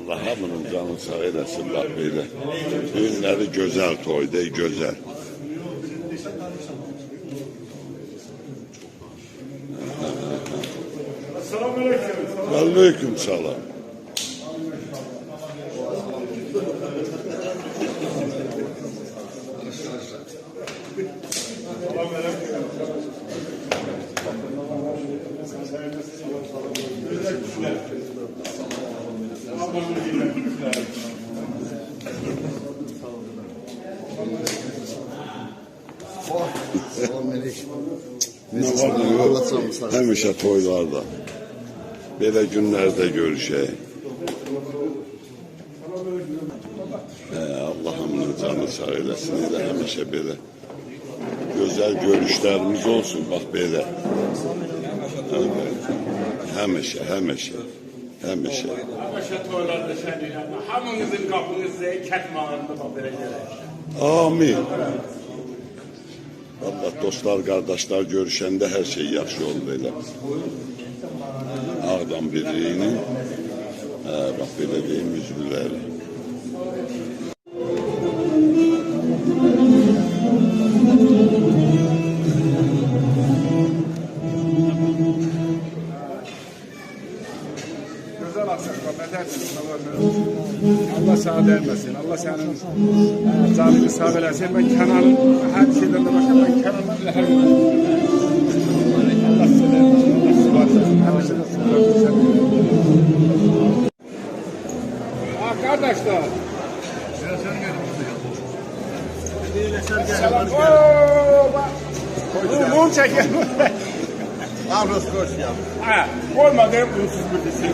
Allah hamının canı sağ eylesin bak böyle. Düğünleri güzel toydu, güzel. Aleyküm selam. Ne var ne yok? Hemişe toylarda. Böyle günlerde görüşeyim. Allah'ım canı sağ eylesin. Hemişe böyle güzel görüşlerimiz olsun. Bak böyle. Hemişe. Hemişe toylarda sen hamınızın kapınızda ketmanında böyle gelir. Amin. Allah dostlar, kardeşler görüşende her şey yaxşı olur elə. Ağdam birliğinin bak belə deyim üzvləri. Güzel akşamlar, Allah sağ vermesin. Allah senin canını sağ eylesin. Ben Kenan her şeyden de başka ben Kenan'la her gün. Allah size versin. Her şeyden sıkıntı. Kardeşler. Selam. Mum çekelim. Ağrız koş ya. Ha, olmadı unsuz bir şey.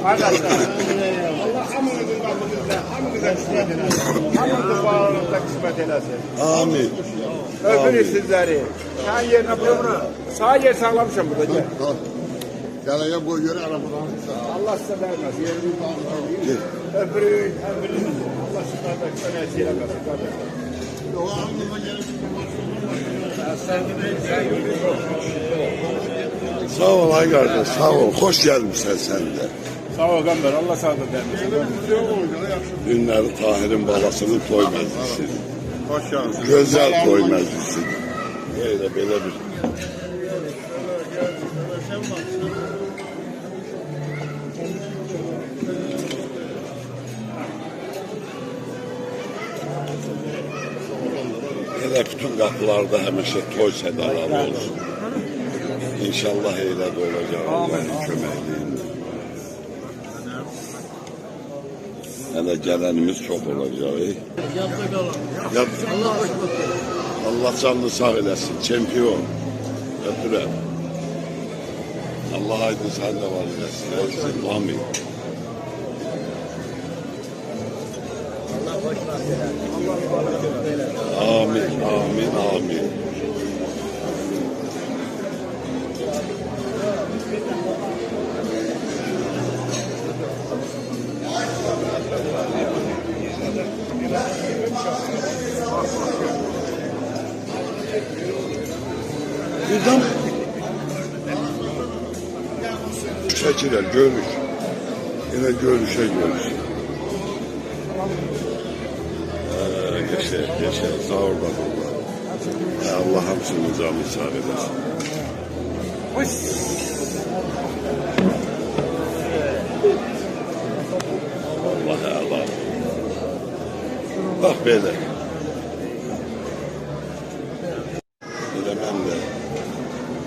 Arkadaşlar, Allah hamınızın kapınızda, hamınıza kısmet eylesin. Hamınızın bağlarınızda kısmet eylesin. Amin. Öpün sizleri. Sen yerine bırakın. Sağ yer sağlamışım burada. Gel. Geleye boy göre arabadan. Allah size vermez. Yerini öpün. Allah size vermez. Eylemesin kardeşler. O ağzına gelip Sağ ol ay kardeş, sağ ol. Hoş gelmişsin sen de. Sağ ol Gamber. Allah sağlık vermesin. Günleri Tahir'in babasının toy meclisi. hoş geldin. Güzel toy meclisi. Böyle bir. Elə bütün qapılarda həmişə toy sədaları olsun. İnşallah elə də olacaq Allah'ın köməkliğində. Hələ gələnimiz çox olacaq. Allah canlı sağ eləsin, çempiyon. Öpürəm. Allah aydın sən də var eləsin. Amin. Amin, amin, amin. Birden çekiler, görüş. Yine görüşe. Yaşa, sağ ol baba. Allah hamsının canını sağ eylesin. Allah. Bak böyle. Böyle ben de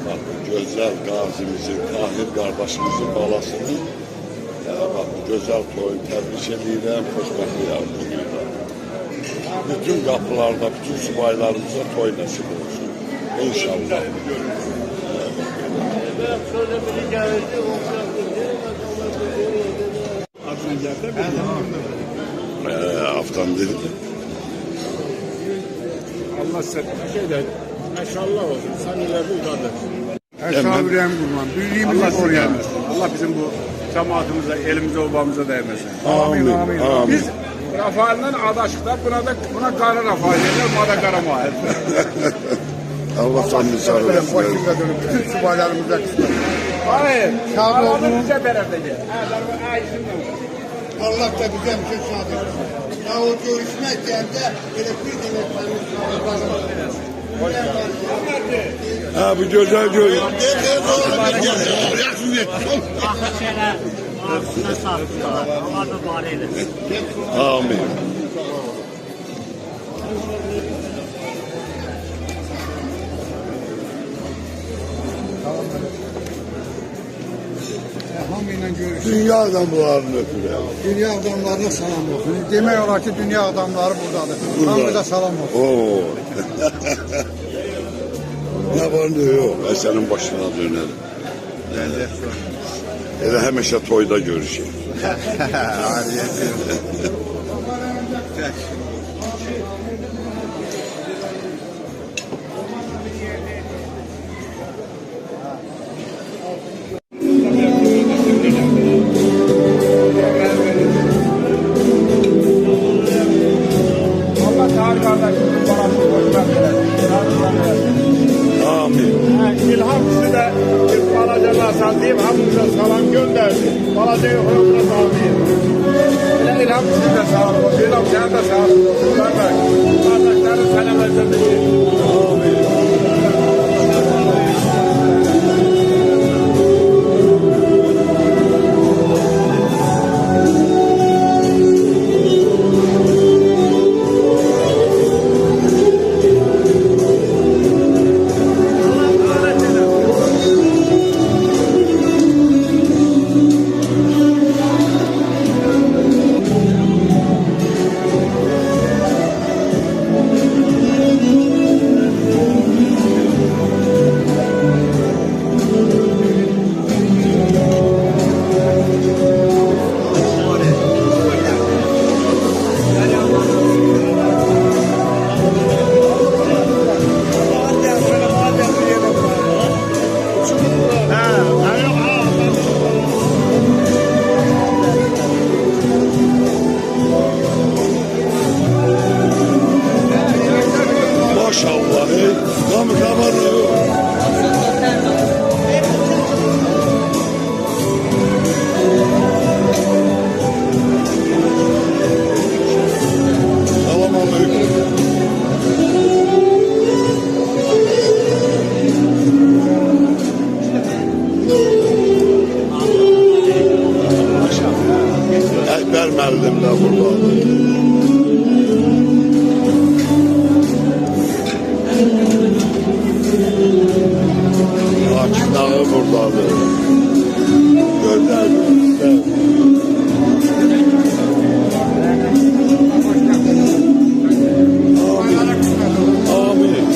bak güzel gazimizin, Tahir kardeşimizin balasının bak güzel toyun tebrik edirəm, xoşbəxtlik yardımıyla. Bütün kapılarda, bütün subaylarımıza toy nasip olsun. İnşallah. Haftan değil. Allah sen şeyler maşallah olsun. Sen ileride utandı. Hemen. Kurban. Birliğimizi koruyan. Allah bizim bu cemaatimize, elimize, obamıza değmesin. Amin. Biz Rafael'den adaşıklar, buna kara Rafael derler, buna da kara Mahir. Allah canını sağ olasın. Başımda dönüp bütün subaylarımıza kısmet. Hayır. Sağ olun. Bize tarafdaki. Allah da bize bir şey sağlık. Daha o görüşmek yerinde böyle bir dinletmemiz Ha bu güzel görüyor. Axır şeyler arasında sattılar. Allah mübarək eləsin. Amin. Hamıyla görüşürüz. Dünya adamlarını öpürəm. Dünya adamlarına salam olsun. Demək olar ki, dünya adamları buradadır. Burada. Hamıda salam olsun. Oo. Ne var ne yok. Ben senin başına dönerim. Elə həmişə toyda görüşək. Allah tarih kardeşimizin parasını koymak Amin. İlham sizi de bir balacalar saldayım, hamınıza salam gönderdim. Balacayı horumuna saldayım. İlham sizi de sağ olun. İlham sen de sağ olun. Kardeşlerin senelerinde bir Maşallah. Namı kabarı yok. Salam aleyküm. Əkbər müəllim də buradadır. Akif dağı buradadır. Gözəl göstər. Amin.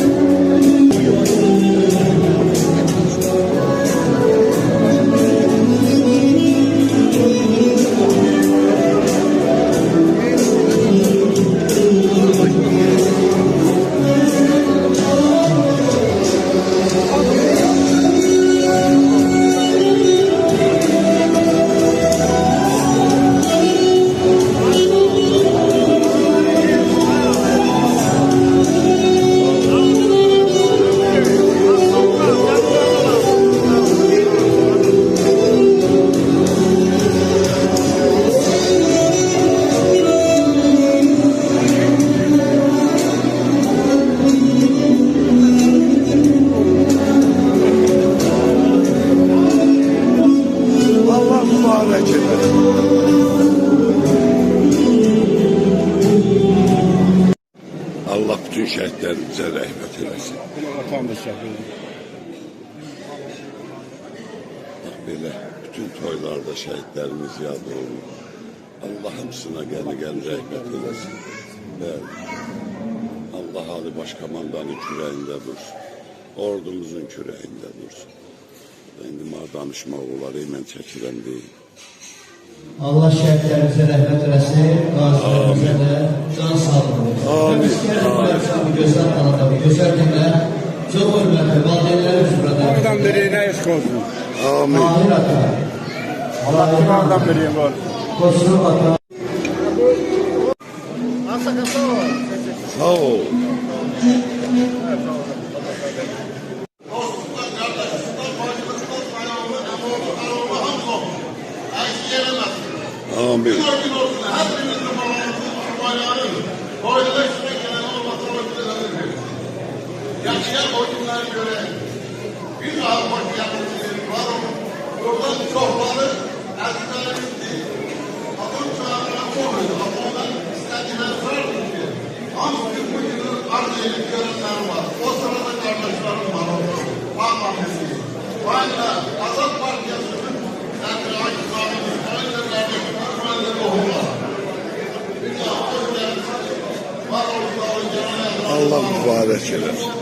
Allah mübarək edir. Allah bütün şəhidlərimizə rəhmət eləsin. Bax belə, bütün toylarda şəhidlərimiz yad olunur. Allah hamısına qəni-qəni rəhmət eləsin. Bəli. Allah Ali Başkomandanın kürəyində dursun. Ordumuzun kürəyində dursun. İndi mənə danışmaq olar, mən çəkirəm deyil. Allah şəhidlərimizə rəhmət eləsin, qazilərimizə də can sağlığı. Amin. Bu gözəl anada, bu gözəl günə çox hörmətli valideynləri üzrə də. Oradan birine eşk olsun. Amin. Mahir ata, Allah kimardan biriyim var. Koçlu ata. Sağ ol. Amin. Hepimizin babamızın bayrağının boyuna üstüne gelen olmasa öldürülür. Yaşayan o günlere göre bir daha baş yapmışları var olun. Buradan çoğbalı ezberimiz değil. Adım çağrına olmuyor. Ondan istediğine sordu ki hangi bu yılın arz edip görenler var. O sırada kardeşlerim var. Parmağımızı. Aynı Azad Partiyası'nın kendine ait sahibi. Aynı kardeşim. Aynı tohumlar. Allah mübarek eylesin.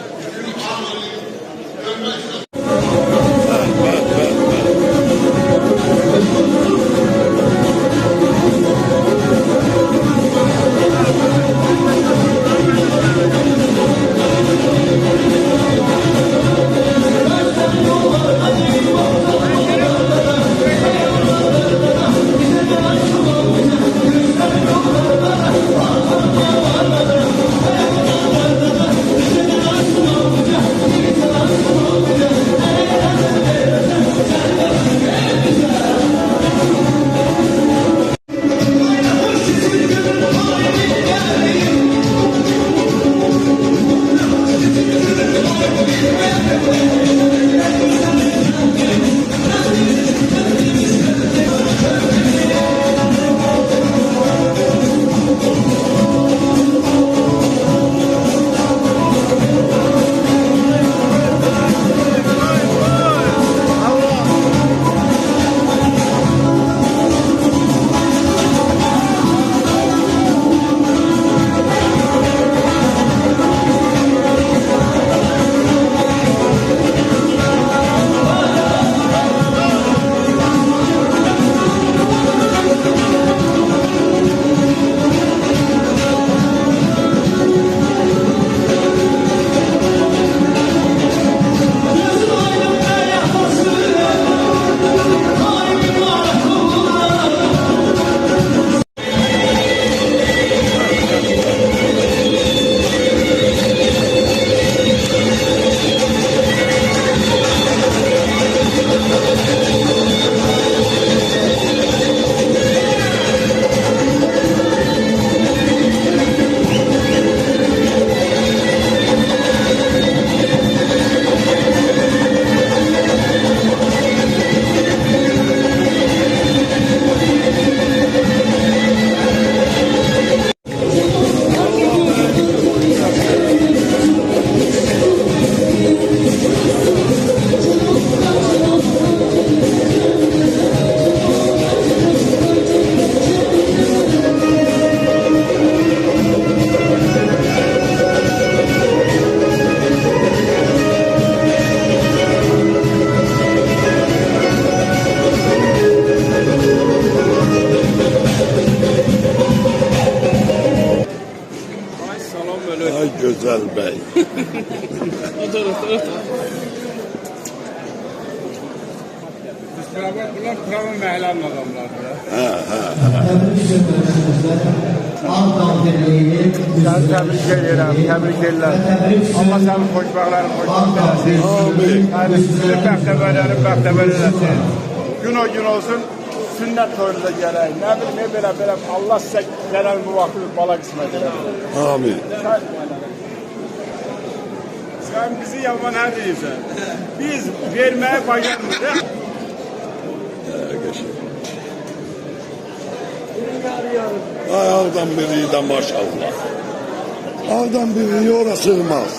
Ay güzel bey. Bunlar Kıravın Məhəllənin adamlardır. Tebrik ediyoruz. Ağdam Birliği'ni Səni təbrik edirəm, təbrik edirəm. Allah sənin xoşbəxtlərin xoşbəxt eləsin. Yəni, sizin bəxtəbər eləsin. Gün o gün olsun, sünnət toyunuza gələk. Nə bilim, belə, Allah sizə gələn bu vaxtı bala qismət eləsin. Amin. Sen bizi yaman her değilsen. Biz vermeye bacarmıyoruz. Ay ağdan biri de maşallah. Ağdan biri oraya sığmaz.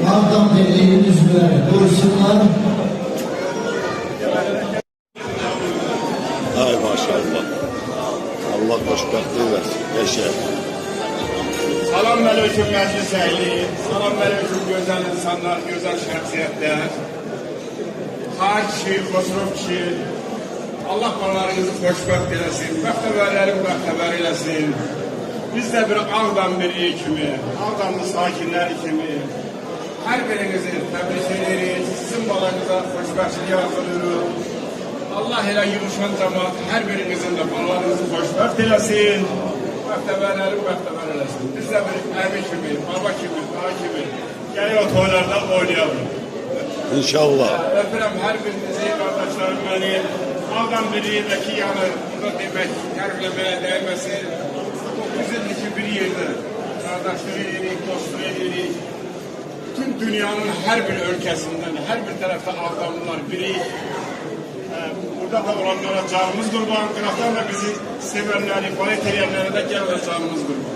Ağdam Birliği'nin üzvleri buyursunlar. Ay maşallah. Allah xoşbəxt eyləsin. Yaşa. Salam aleyküm meclis ehli. Salam aleyküm güzel insanlar, güzel şahsiyetler. Hacı, Xosrov kişi. Allah balalarınızı xoşbəxt eləsin. Bəxtəvərlərin bəxtəvər eləsin. Biz de bir Ağdam birliği kimi, Ağdamlı sakinleri kimi her birinizi tebrik ederiz. Sizin balanıza xoşbəxtlik arzulayırıq. Allah elə yığışan cəmaat hər birinizin də balalarınızı xoşbəxt eləsin. Məktəbələrin məktəbər eləsin. Biz də bir əmi kimi, baba kimi, daha kimi gələk o toylarda oynayalım. İnşallah. Öpürəm hər birinizi, qardaşlarım məni. Ağdan birliğindəki yanı burada demək, tərifləməyə dəyməsin. 9 ildir ki, bir yerdə qardaşlığı edirik, dostluq edirik. Bütün dünyanın hər bir ölkəsindən, hər bir tərəfdə Ağdamlılar birik. Burada da olanlara canımız qurban, qıraqdan da bizi sevənləri, balet eləyənlərə də gəlmə canımız qurban.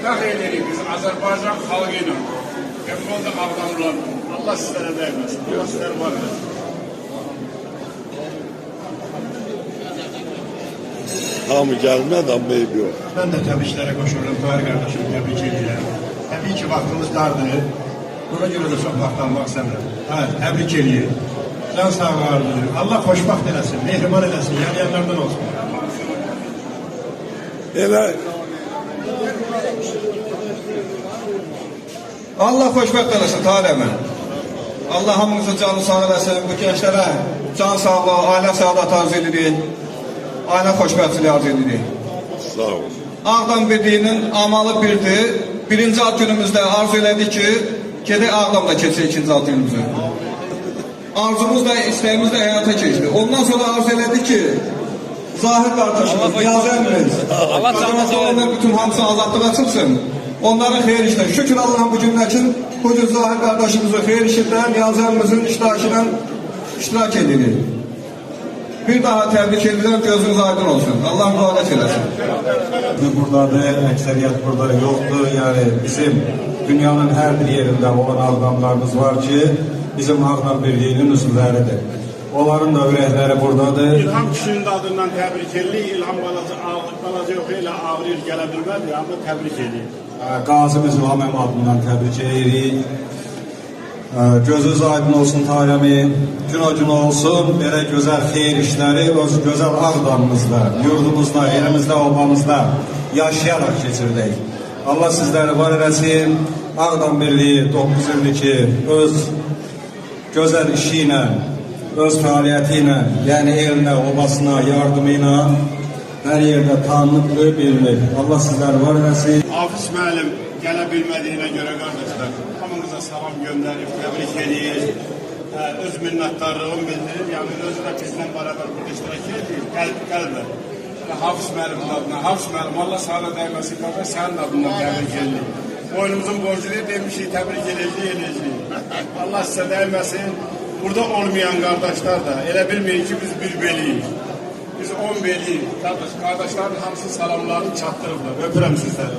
Fəxr edirik biz Azərbaycan xalqı ilə, qəmbol da Ağdamlılarla. Allah sizlərə dəyməsin, Allah sizlər var eləsin. Hamı gəlmədi, amma eyb yox. Ben de təbriklərə qoşuyorum, Tahir kardeşim, təbrik edirəm. Təbii ki, vaxtımız dardır. Buna görə də çox vaxt almaq istəmirəm. Təbrik edir. Can sağlardır. Allah xoşbaxt eləsin, mehriban eləsin, yanlardan olsun. Elə Allah xoşbəxt eləsin Tahir əmə. Allah hamımızı canı sağ eləsin. Bu gençlərə can sağlığı, ailə sağlığı arzu edirik. Ailə xoşbəxtliyi arzu edirik. sağ ol. Ağdam Birliyinin amalı birdir. Birinci ad günümüzdə arzu elədik ki, gedək Ağdamda keçək ikinci ad günümüzü. Arzumuz da, istəyimiz də həyata keçdi. Ondan sonra arzu elədik ki, Zahir qardaşımız, Niyazi əmimiz, Azərbaycanlılar bütün hamısı azadlığa çıxsın. Onların xeyir işlə. Şükür Allah'ın bu günləkin, bu gün Zahir qardaşımızın xeyir işində Niyazi əmimizin iştirakıyla iştirak edirik. Bir daha təbrik edirəm, gözünüz aydın olsun. Allah mübarək eləsin. Buradadır, əksəriyyət burada yoxdur. Yəni bizim dünyanın hər bir yerində olan Ağdamlarımız var ki, bizim Ağdam Birliyinin üzvləridir. Onların da ürəkləri buradadır. İlham kişinin də adından təbrik edirik. İlham balaca yox, elə ağrıyır, gələ bilmədi, amma təbrik edirik. Qazimiz İlham adından təbrik edirik. Gözünüz aydın olsun Tahir əmi. Gün olsun, belə gözəl xeyir işləri öz gözəl Ağdamımızda, yurdumuzda, elimizdə, obamızda yaşayaraq keçirdik. Allah sizləri var eləsin. Ağdam Birliyi 9 ildir ki, öz gözəl işi ilə, öz fəaliyyəti ilə, yəni elinə, obasına, yardımı ilə hər yerdə tanınıb, bilinir. Allah sizləri var eləsin. Hafiz müəllim gələ bilmədiyinə görə qardaşlar, hamınıza salam göndərib, təbrik edir, öz minnətdarlığını bildirir, yəni özü də bizdən bərabər burada iştirak edir, qəlblə. Hafiz müəllimin adına, Hafiz müəllim, Allah sana dəyməsin, qardaş, sənin adından təbrik edir. Boynumuzun borcunu demişik, təbrik edəcəyik. Allah sizə dəyməsin. Burada olmayan qardaşlar da elə bilməyin ki, biz bir beliyik. Biz 10 beliyik. Qardaşların hamısı salamlarını çatdırıblar. Öpürəm sizləri.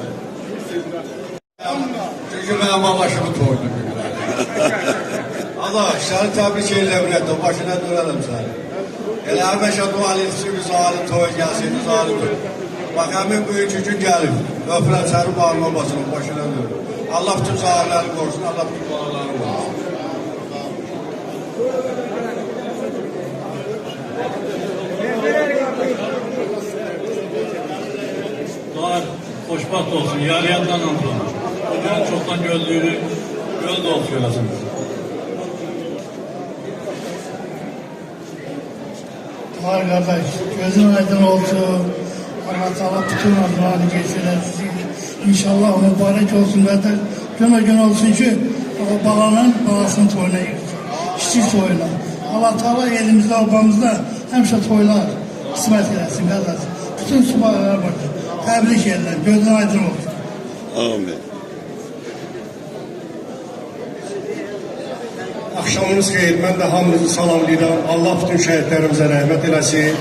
Çünki mənim başımı toydu. Allah, səni təbrik edirəm, başına dönərəm səni. Elə həmişə dua edir ki, biz alim toy gəlsin, biz alim toy. Bax, həmin bugünkü gün gəlib. Öpürəm səni bağırma basının başına dönür. Allah bütün zahirləri qorusun, Allah bütün balaları qorusun. Daha xoşbaxt olsun, yarıyandan antrenör. Bugün çoxdan gözlüyürük, göz də olsun görəsiniz. Var kardeş, gözün aydın olsun. Allah Teala bütün adlarını geçiresin. İnşallah mübarek olsun kardeş. Gün olsun ki o balasının toyuna girsin. İşçi toyuna. Allah Teala elimizde, obamızda hemşe toylar kısmet eylesin kardeş. Bütün subaylar var. Tebrik ederim. Gözün aydın olsun. Amin. Axşamınız xeyir, mən də hamınızı salamlayıram. Allah bütün şəhidlərimizə rəhmət eləsin.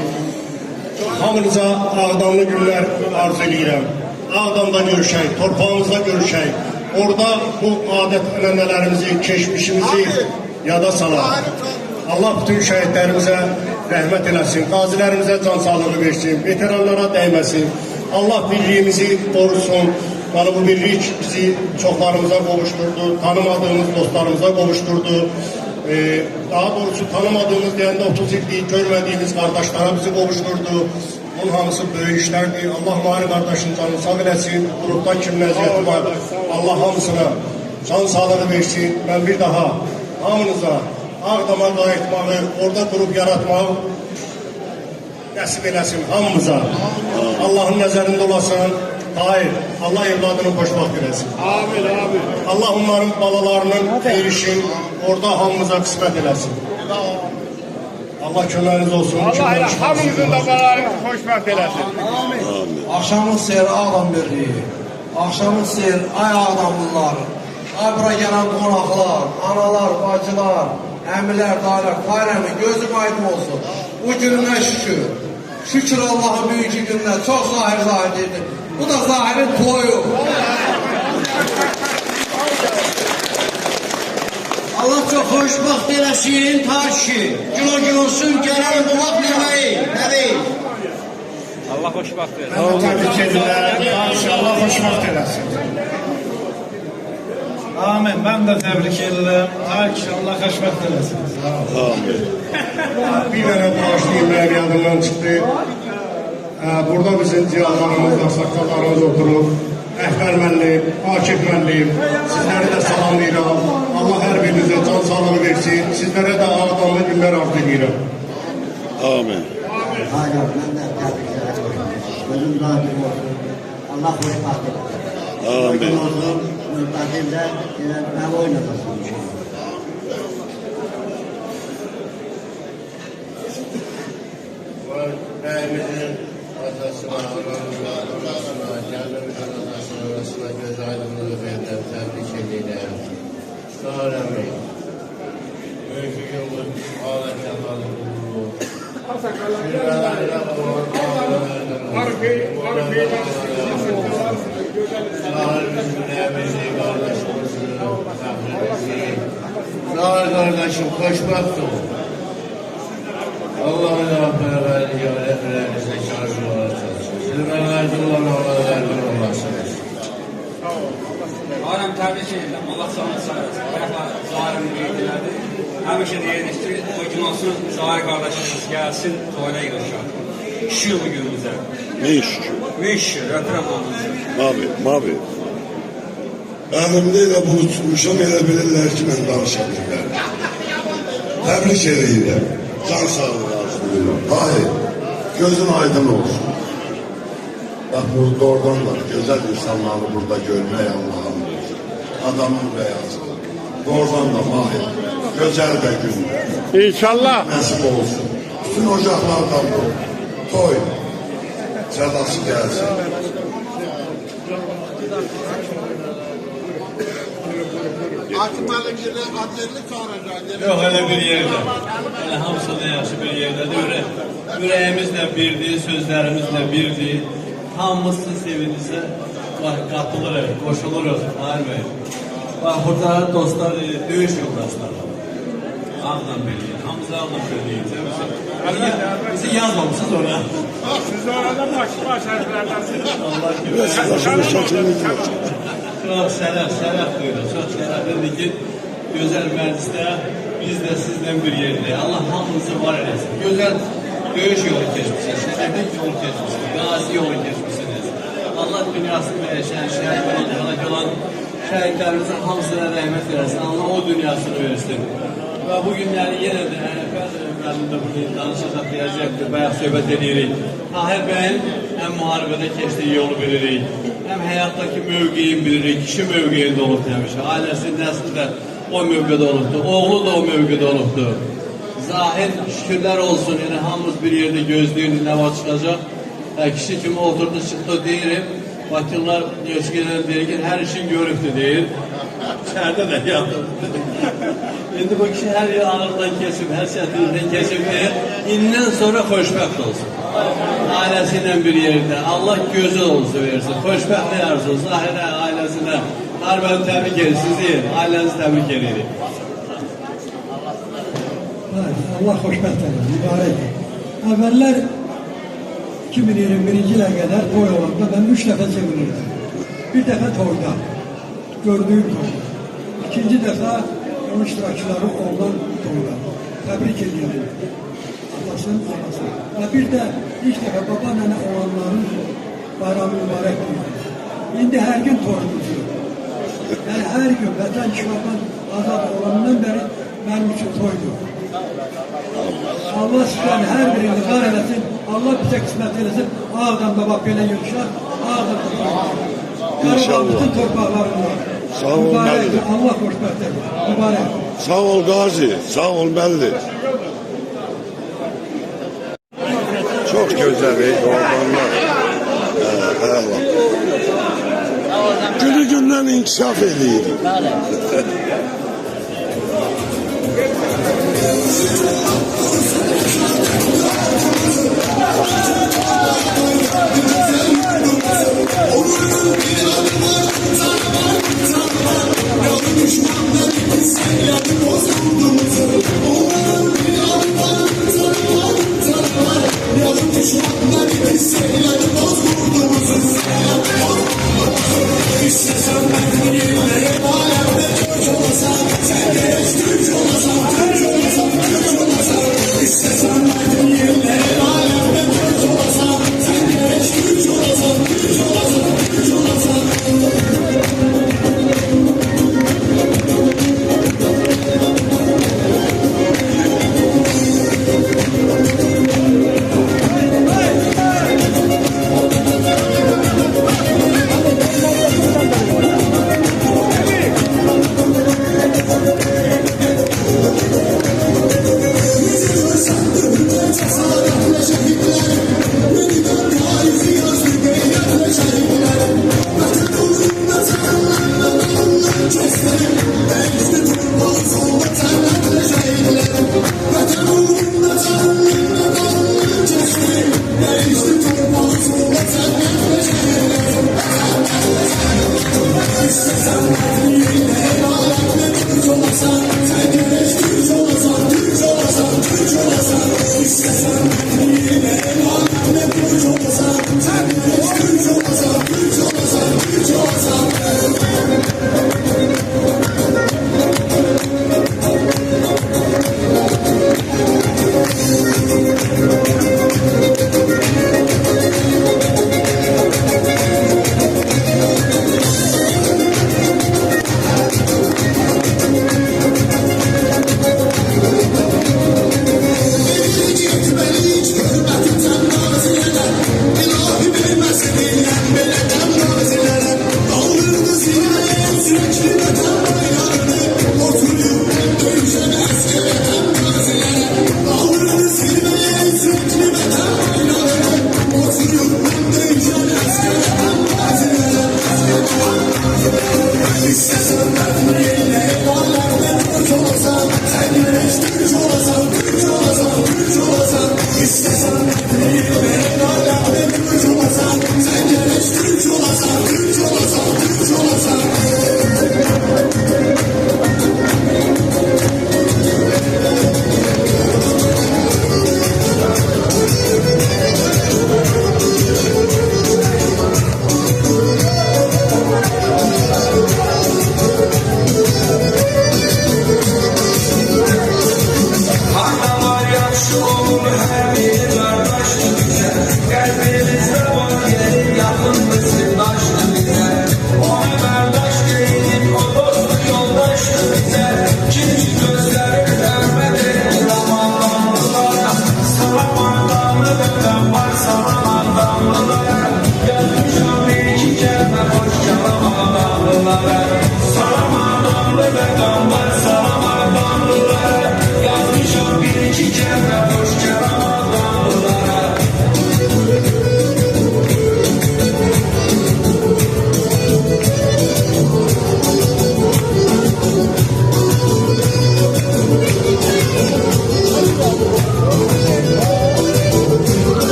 Hamınıza Ağdamlı günlər arzu edirəm. Ağdamda görüşək, torpağımızda görüşək. Orada bu adət-ənənələrimizi, keçmişimizi yada salaq. Allah bütün şəhidlərimizə rəhmət eləsin. Qazilərimizə can sağlığı versin, veteranlara dəyməsin. Allah birliyimizi qorusun. Yani bu birlik bizi çoxlarımıza qovuşturdu, tanımadığımız dostlarımıza qovuşturdu. Daha doğrusu tanımadığımız deyəndə 30 illik görmədiyimiz qardaşlara bizi qovuşturdu. Bunun hamısı böyük işlərdir. Allah Mahir qardaşın canını sağ eləsin. Qrupda kimin əziyyəti var. Allah hamısına can sağlığı versin. Mən bir daha hamınıza Ağdam'a qayıtmağı, orada qrup yaratmağı nəsib eləsin hamımıza. Allahın nəzərində olasın. Hayır, Allah evladını xoşbaxt eləsin. Amin, amin. Allah onların balalarının xeyrişin orada hamımıza qismət eləsin. Allah köməyiniz olsun. Allah elə hamımızın da balalarını xoşbəxt eləsin. Axşamın seyri Ağdam birliyi, axşamın seyri ay Ağdamlılar, ay bura gələn qonaqlar, analar, bacılar, əmilər, dayılar, xayrəmi, gözüm aydın olsun. Bu gününə şükür. Şükür Allah'ın büyük gününe, çok zahir dedi. Bu da zahirin toyu. Allah çok xoşbaxt eləsin, ta ki, gün olsun, gələn qonaq yeməyi, nəbi. Allah xoşbaxt eləsin. Allah təbrik edirlər. Allah xoşbaxt eləsin. Amin. Ben de tebrik ederim. Allah xoşbaxt eləsin. Amin. Bir dənə bağışlayayım, mənim yadımdan çıxdı. Burada bizim cihazlarımız, saqqallarımız oturur. Əhvər mənliyim, Akif mənliyim. Sizləri də salamlayıram. Allah hər birinizə can sağlığı versin. Sizlərə də ağdamlı günlər arzu edirəm. Amin. Hayır, mən də təbrik edirəm. Gözüm daim olsun. Allah xoşbaxt eləsin. Amin. Gözüm olsun, müntəqildə nə oynadasın inşallah. Bəyimizin atasına, anasına, kendimizin anasına göz aydınlığı verdim, tebrik edirəm. Sarəmi, öykü yolun, alət yamalı qulluğu. Şirmələrlə olan Sarımızın əmisi, qardaşımızın, təxrimizi. Zahir qardaşım, xoşbaxt olun. Allah'ın Rabbi yönetmelerinizle şarjı olasınız. Zirvelerde olan olaylarda olasınız. Ağam təbrik edirəm. Allah sağlık sayesinde. Bayaqlar Zahir'in qeydlədi. Həmişə deyirik ki, o gün olsun Zahir qardaşımız gəlsin, toyuna yığışar. Şükür bu günümüzə. Ne şükür? Min şükür, ötürəm olmasın. Mavi. Əlimdə elə bunu tutmuşam, elə bilirlər ki, mən danışa bilirəm. Təbrik edirəm. Can sağlığı arzu ediyorum. Hayır, gözün aydın olsun. Bak burada oradan da güzel insanları burada görmeye Allah'ım olsun. Adamın beyazı. Oradan da mahir. Güzel bir gün. İnşallah. Nasip olsun. Bütün ocaklardan bu. Toy. Sedası gelsin. Akımalıkları adlarını çağıracak. Yok öyle bir yerde. Öyle hamısı da yaxşı bir yerdedir. Ürəyimiz də birdir, sözlərimiz də birdir. Hamımız sevinirsə qatılırıq, qoşuluruq. Hayır Bey. Bak burada dostlar, döyüş yoldaşları. Ağdam Beyliği. Hamısı Ağdam Beyliği. Bizi yazmamışsınız ona. Siz orada baş harflerdensiniz. Allah gibi. Çok sərəf duyuruq. Çok sərəf dedi ki, gözəl məclisdə biz də sizdən bir yerdə. Allah hamınızı var eləsin. Gözəl döyüş yolu keçmişsiniz, şəhərlik yolu keçmişsiniz, qazi yolu keçmişsiniz. Allah dünyasını verişən, şəhərlik olan şəhidlərimizin hamısına rəhmət versin. Allah o dünyasını versin. Və bu günləri yenə də mənim də bunu danışacaq deyəcəkdir, bayaq söhbət edirik. Tahir bəyin həm müharibədə keçdiyi yolu bilirik, həm həyatdakı mövqeyin bilirik, kişi mövqeyində olub demişik. Ailəsinin nəsli də o mövqedə olubdur, oğlu da o mövqedə olubdur. Zahir şükürlər olsun, yəni hamımız bir yerdə gözləyirdik, nə var çıxacaq. Kişi kimi oturdu, çıxdı deyirim. Bakırlar göçgələr deyir ki, hər işin görübdür deyir. İçərdə də yaptı. İndi bu kişi hər yer ağırdan kesib, hər çətinlikdən kesib deyir. İndən sonra xoşbəxt olsun. Ailesi ilə bir yerdə. Allah gözü olsun versin. Xoşbəxtlik arzu. Zahirə ailəsinə. Harbəni təbrik edir. Sizi, ailənizi təbrik edirik. Allah xoşbəxt edir. Mübarək. Əvvəllər 2021-ci ilə qədər toy olanda ben 3 dəfə sevinirdim. Bir dəfə toyda. Gördüyüm toyda. İkinci dəfə onun iştirakçıları olan toyda. Təbrik edirəm. Atasının anası. Ve bir de ilk defa baba nene olanların bayramı mübarek duydu. Şimdi her gün toyumuz. Yani her gün vətən işğaldan azad olanından beri benim için toydu. Allah sizden her birini var eləsin. Allah bize kısmet eylesin. Ağdamda bak böyle yumuşak. Ağdamda İnşallah. bütün torpaqlarında. Sağ ol, Mübarek, Məlli. Allah xoşbəxt edir. Mübarek. Sağ ol Gazi, sağ ol Məlli. Çok güzel ormanlar. Günü gündən inkişaf edir.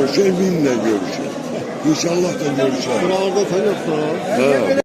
görüşür, eminle görüşür. İnşallah da görüşür. Buralarda tanıyorsun. He.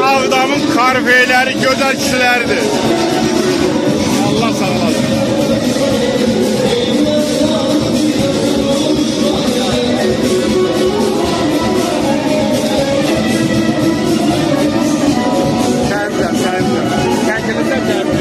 Ağdamın karfeyleri, gözəlçiləridir. Allah sağ olasın. Sen de. Kendinize de.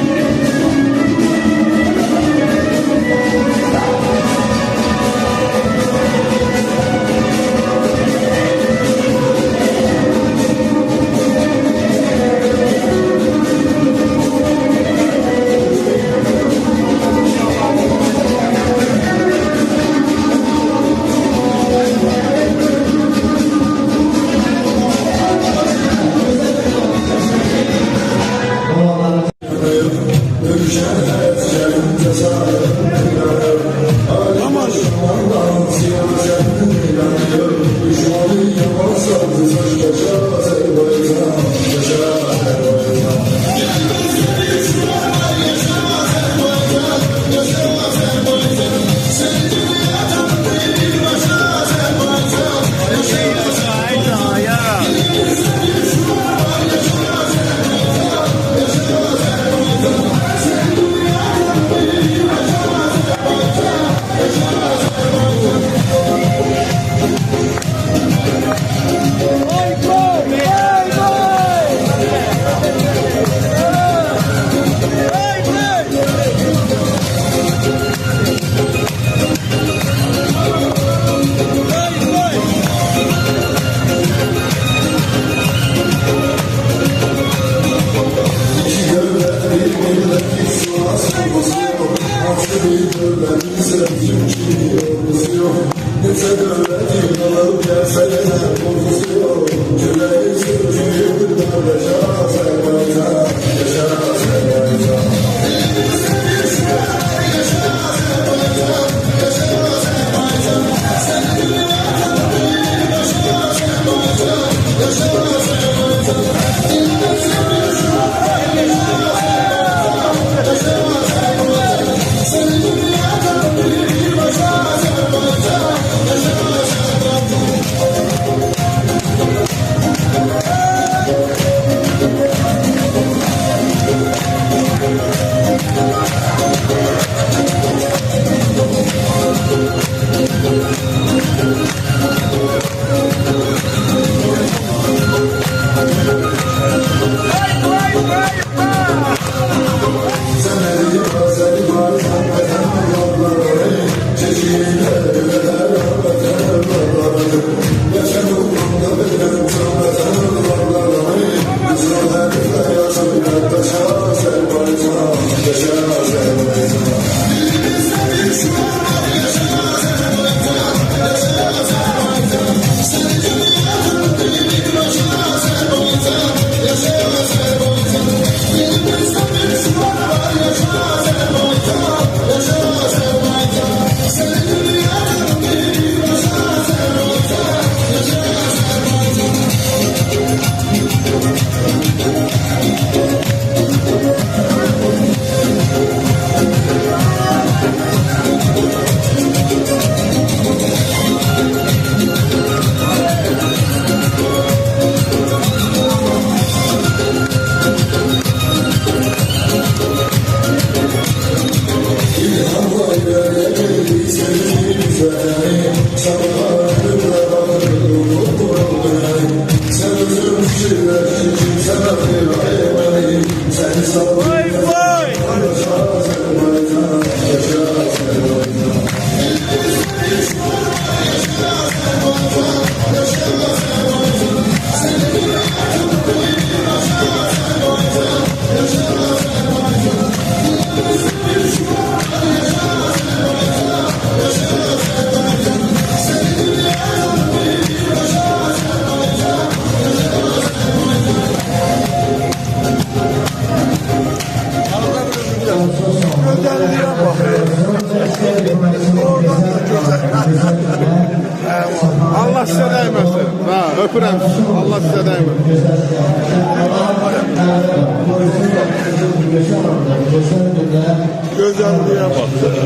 Allah size değmesin. Ha, öpürəm. Allah size değmesin. Güzelliğe bak.